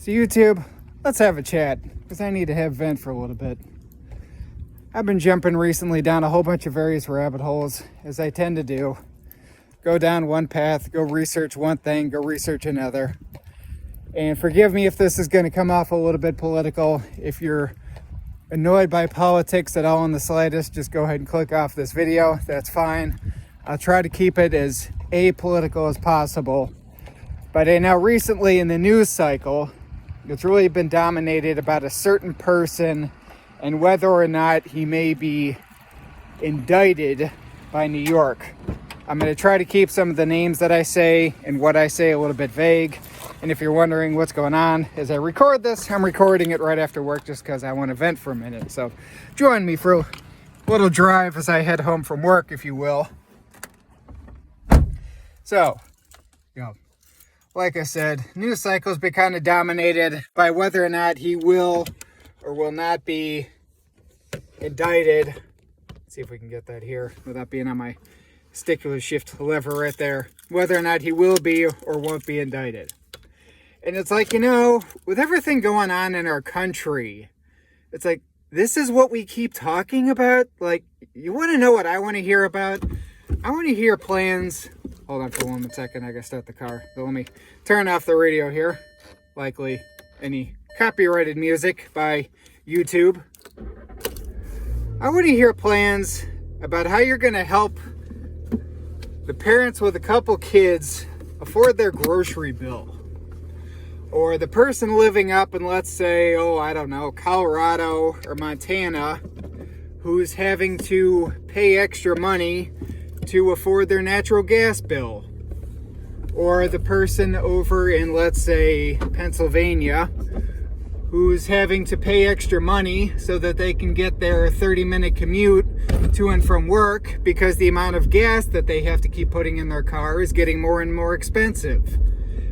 So YouTube, let's have a chat, because I need to have vent for a little bit. I've been jumping recently down a whole bunch of various rabbit holes, as I tend to do. Go down one path, go research one thing, go research another. And forgive me if this is going to come off a little bit political. If you're annoyed by politics at all in the slightest, just go ahead and click off this video. That's fine. I'll try to keep it as apolitical as possible. But now recently in the news cycle, it's really been dominated about a certain person and whether or not he may be indicted by New York. I'm going to try to keep some of the names that I say and what I say a little bit vague. And if you're wondering what's going on as I record this, I'm recording it right after work just because I want to vent for a minute. So join me for a little drive as I head home from work, if you will. So, like I said, news cycle's been kind of dominated by whether or not he will or will not be indicted. Let's see if we can get that here without being on my stick shift lever right there. Whether or not he will be or won't be indicted. And it's like, with everything going on in our country, it's like, this is what we keep talking about? Like, you want to know what I want to hear about? I want to hear plans. Hold on for 1 second, I gotta start the car. So let me turn off the radio here. Likely any copyrighted music by YouTube. I want to hear plans about how you're gonna help the parents with a couple kids afford their grocery bill. Or the person living up in, let's say, Colorado or Montana, who's having to pay extra money to afford their natural gas bill. Or the person over in, let's say, Pennsylvania, who's having to pay extra money so that they can get their 30-minute commute to and from work because the amount of gas that they have to keep putting in their car is getting more and more expensive.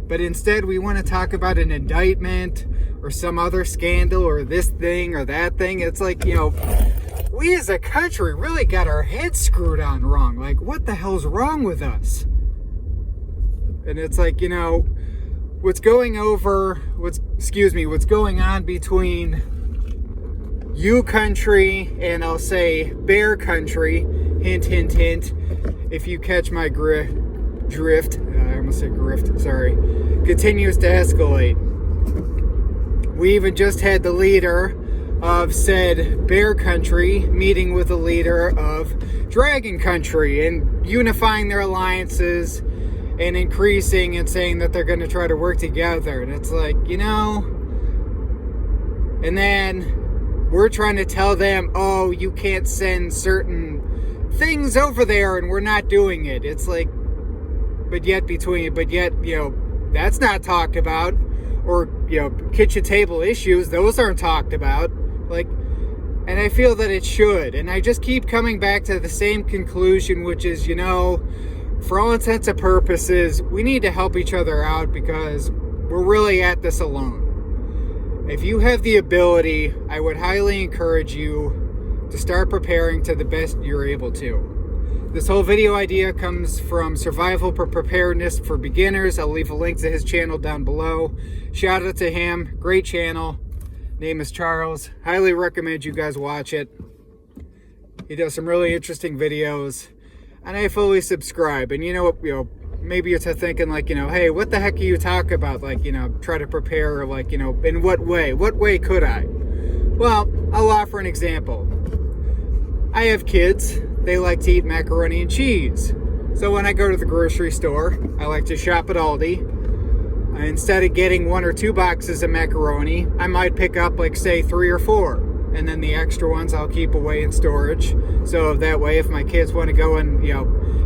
But instead, we want to talk about an indictment or some other scandal or this thing or that thing. It's like, we as a country really got our heads screwed on wrong. Like, what the hell's wrong with us? And it's like, what's going on between you country and I'll say bear country, hint, hint, hint, if you catch my drift, I almost said grift, sorry, continues to escalate. We even just had the leader of said bear country meeting with the leader of dragon country and unifying their alliances and increasing and saying that they're going to try to work together. And it's like, and then we're trying to tell them, oh, you can't send certain things over there and we're not doing it. It's like, but yet, that's not talked about. Or, kitchen table issues, those aren't talked about. Like, and I feel that it should. And I just keep coming back to the same conclusion, which is, for all intents and purposes, we need to help each other out because we're really at this alone. If you have the ability, I would highly encourage you to start preparing to the best you're able to. This whole video idea comes from Survival Preparedness for Beginners. I'll leave a link to his channel down below. Shout out to him. Great channel. Name is Charles. Highly recommend you guys watch it. He does some really interesting videos. And I fully subscribe. And maybe you're thinking like, hey, what the heck are you talking about? Like, try to prepare, like, in what way? What way could I? Well, I'll offer an example. I have kids. They like to eat macaroni and cheese. So when I go to the grocery store, I like to shop at Aldi. Instead of getting 1 or 2 boxes of macaroni, I might pick up, like, say, 3 or 4. And then the extra ones I'll keep away in storage. So that way, if my kids want to go and,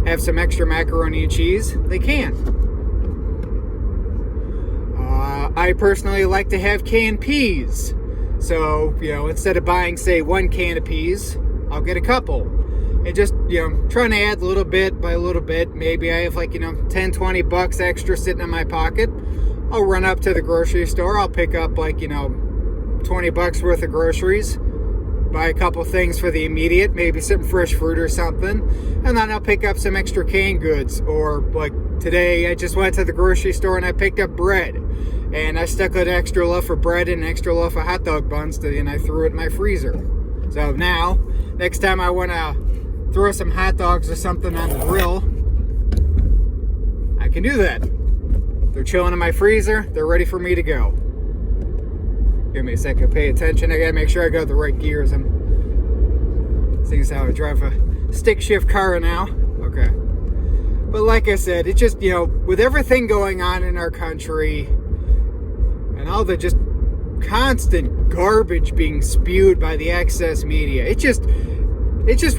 have some extra macaroni and cheese, they can. I personally like to have canned peas. So, instead of buying, say, 1 can of peas, I'll get a couple. And just, trying to add little bit by little bit. Maybe I have like, 10, 20 bucks extra sitting in my pocket. I'll run up to the grocery store. I'll pick up like, 20 bucks worth of groceries. buy a couple things for the immediate, maybe some fresh fruit or something, and then I'll pick up some extra canned goods. Or like today, I just went to the grocery store and I picked up bread, and I stuck an extra loaf of bread and an extra loaf of hot dog buns, and I threw it in my freezer. So now, next time I want to throw some hot dogs or something on the grill, I can do that. They're chilling in my freezer. They're ready for me to go. Give me a second. Pay attention. I gotta make sure I got the right gears. Seeing as how I drive a stick shift car now. Okay. But like I said, it's just, with everything going on in our country and all the just constant garbage being spewed by the excess media, it just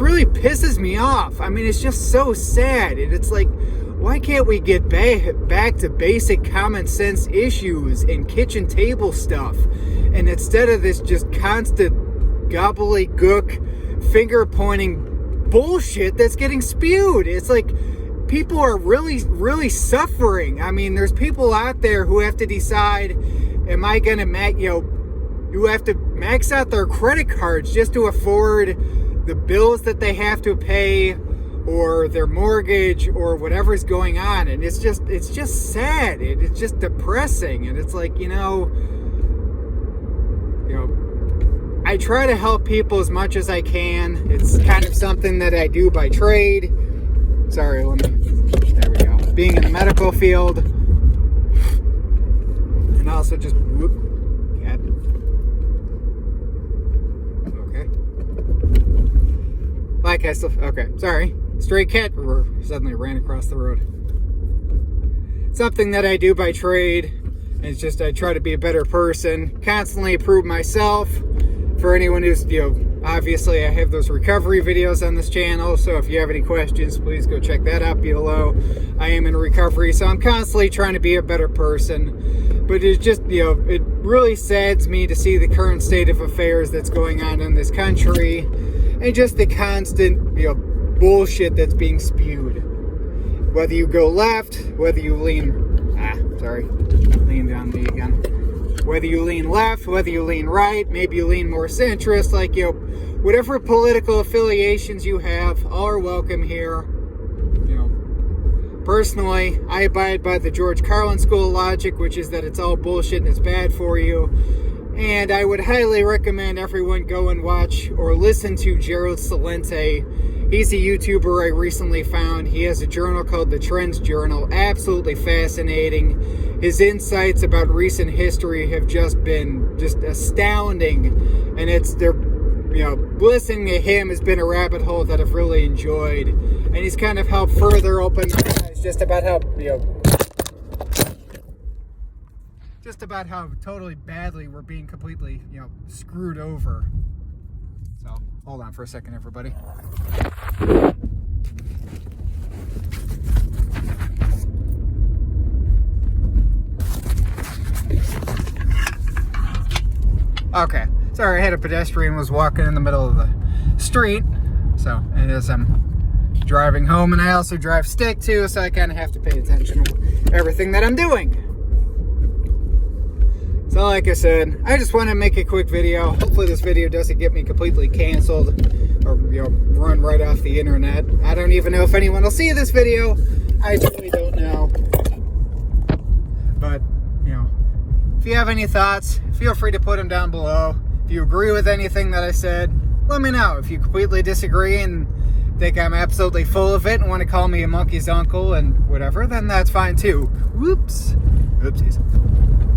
really pisses me off. I mean, it's just so sad. And it's like, why can't we get back to basic common sense issues and kitchen table stuff? And instead of this just constant gobbledygook, finger pointing bullshit that's getting spewed. It's like people are really, really suffering. I mean, there's people out there who have to decide, am I going to, who have to max out their credit cards just to afford the bills that they have to pay, or their mortgage, or whatever's going on. And it's just sad. It's just depressing. And it's like, I try to help people as much as I can. It's kind of something that I do by trade. Sorry, there we go. Being in the medical field. And also just, cat. Okay. Okay, sorry. Stray cat suddenly ran across the road. Something that I do by trade. It's just I try to be a better person, constantly improve myself. For anyone who's, obviously I have those recovery videos on this channel, so if you have any questions, please go check that out below. I am in recovery, so I'm constantly trying to be a better person. But it's just, it really saddens me to see the current state of affairs that's going on in this country, and just the constant, bullshit that's being spewed. Whether you go left, whether you lean on me again. Whether you lean left, whether you lean right, maybe you lean more centrist, whatever political affiliations you have, all are welcome here. Personally, I abide by the George Carlin school of logic, which is that it's all bullshit and it's bad for you. And I would highly recommend everyone go and watch or listen to Gerald Celente. He's a YouTuber I recently found. He has a journal called The Trends Journal. Absolutely fascinating. His insights about recent history have just been astounding. And listening to him has been a rabbit hole that I've really enjoyed. And he's kind of helped further open my eyes just about how totally badly we're being completely, screwed over. So, hold on for a second, everybody. Okay, sorry, I had a pedestrian was walking in the middle of the street. So, and as I'm driving home, and I also drive stick too, so I kind of have to pay attention to everything that I'm doing. So like I said, I just want to make a quick video. Hopefully this video doesn't get me completely canceled or run right off the internet. I don't even know if anyone will see this video. I truly don't know. But, if you have any thoughts, feel free to put them down below. If you agree with anything that I said, let me know. If you completely disagree and think I'm absolutely full of it and want to call me a monkey's uncle and whatever, then that's fine too. Whoops. Oopsies.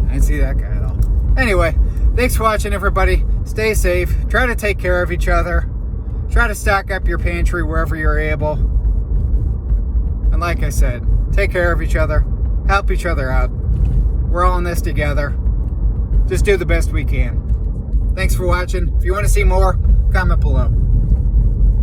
I didn't see that guy at all. Anyway, thanks for watching, everybody. Stay safe. Try to take care of each other. Try to stock up your pantry wherever you're able. And like I said, take care of each other. Help each other out. We're all in this together. Just do the best we can. Thanks for watching. If you want to see more, comment below.